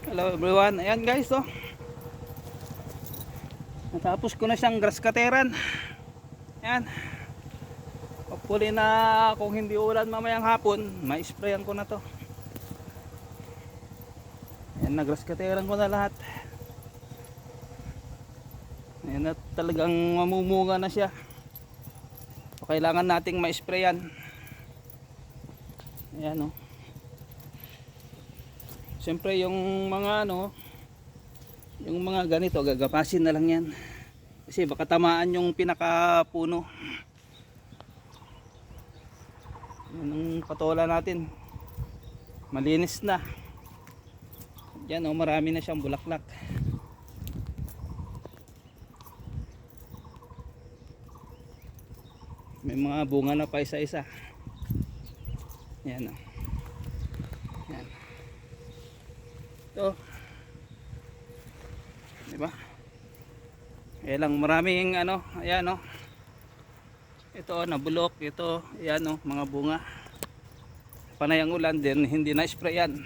Hello everyone. Ayan guys, oh. Natapos ko na siyang grass cutteran. Ayan. Hopefully na kung hindi ulan mamayang hapon, ma-sprayan ko na to. Ayan, na grass cutteran ko na lahat. Ayan, na talagang mamumunga na siya. So, kailangan nating ma-sprayan. Ayan, oh. Siyempre yung mga yung mga ganito gagapasin na lang yan. Kasi baka tamaan yung pinakapuno. Yan ang patola natin. Malinis na. Diyan oh, marami na siyang bulaklak. May mga bunga na pa isa-isa. Yan oh. Yan. Ito. Diba? Kaya lang maraming ayan oh. Ito nabulok, ito, ayan oh, mga bunga. Panay ang ulan din, hindi na sprayan.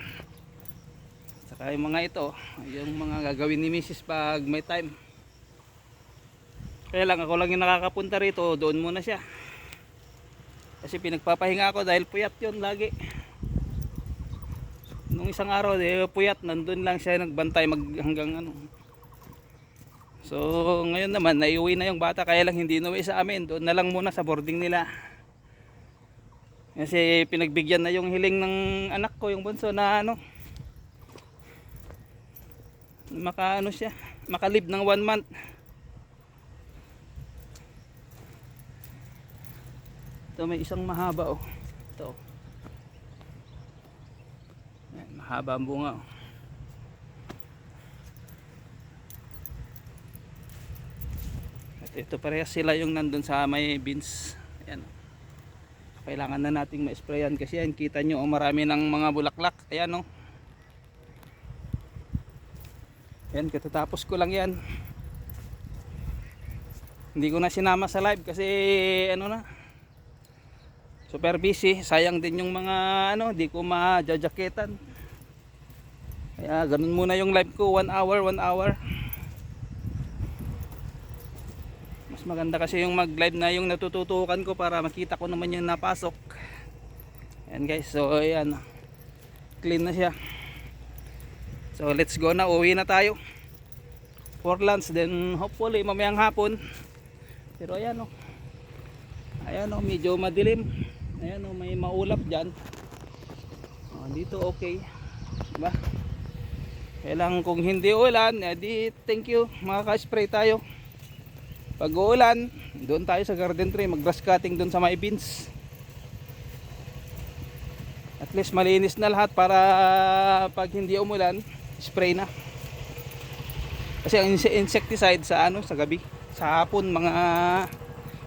Saka yung mga ito, yung mga gagawin ni Mrs. pag may time. Kaya lang ako lang yung nakakapunta rito, doon muna siya. Kasi pinagpapahinga ako dahil puyat yun lagi. Nung isang araw, puyat, nandun lang siya nagbantay hanggang So ngayon naman naiuwi na yung bata, kaya lang hindi inuwi sa amin, doon na lang muna sa boarding nila. Kasi pinagbigyan na yung hiling ng anak ko, yung bunso na siya, makalib ng 1 month. Ito may isang mahaba oh. Ito. Ayan, mahaba ang bunga oh. Ito parehas sila yung nandun sa may beans. Ayan. Kailangan na nating ma-sprayan kasi yan, kita nyo oh, marami ng mga bulaklak. Ayan oh. Ayan, katatapos ko lang yan. Hindi ko na sinama sa live kasi super busy. Sayang din yung mga di ko ma-jajaketan. Kaya ganun muna yung live ko, 1 hour. Maganda kasi yung mag live na yung natututukan ko para makita ko naman yung napasok. Ayan guys, so ayan, clean na siya. So let's go na, uwi na tayo for lunch, then hopefully mamayang hapon. Pero ayan oh, medyo madilim. Ayan oh, may maulap dyan. Dito okay, diba? Kailangan kung hindi ulan, di thank you, makaka-spray tayo. Pag uulan, doon tayo sa garden tree, mag-grass cutting doon sa may beans. At least malinis na lahat para pag hindi umulan, spray na. Kasi ang insecticide sa sa gabi, sa hapon,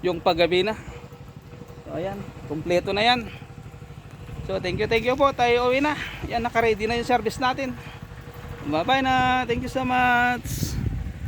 yung paggabi na. So ayan, kumpleto na yan. So thank you po, tayo uwi na. Yan, naka-ready na yung service natin. Bye bye na, thank you so much.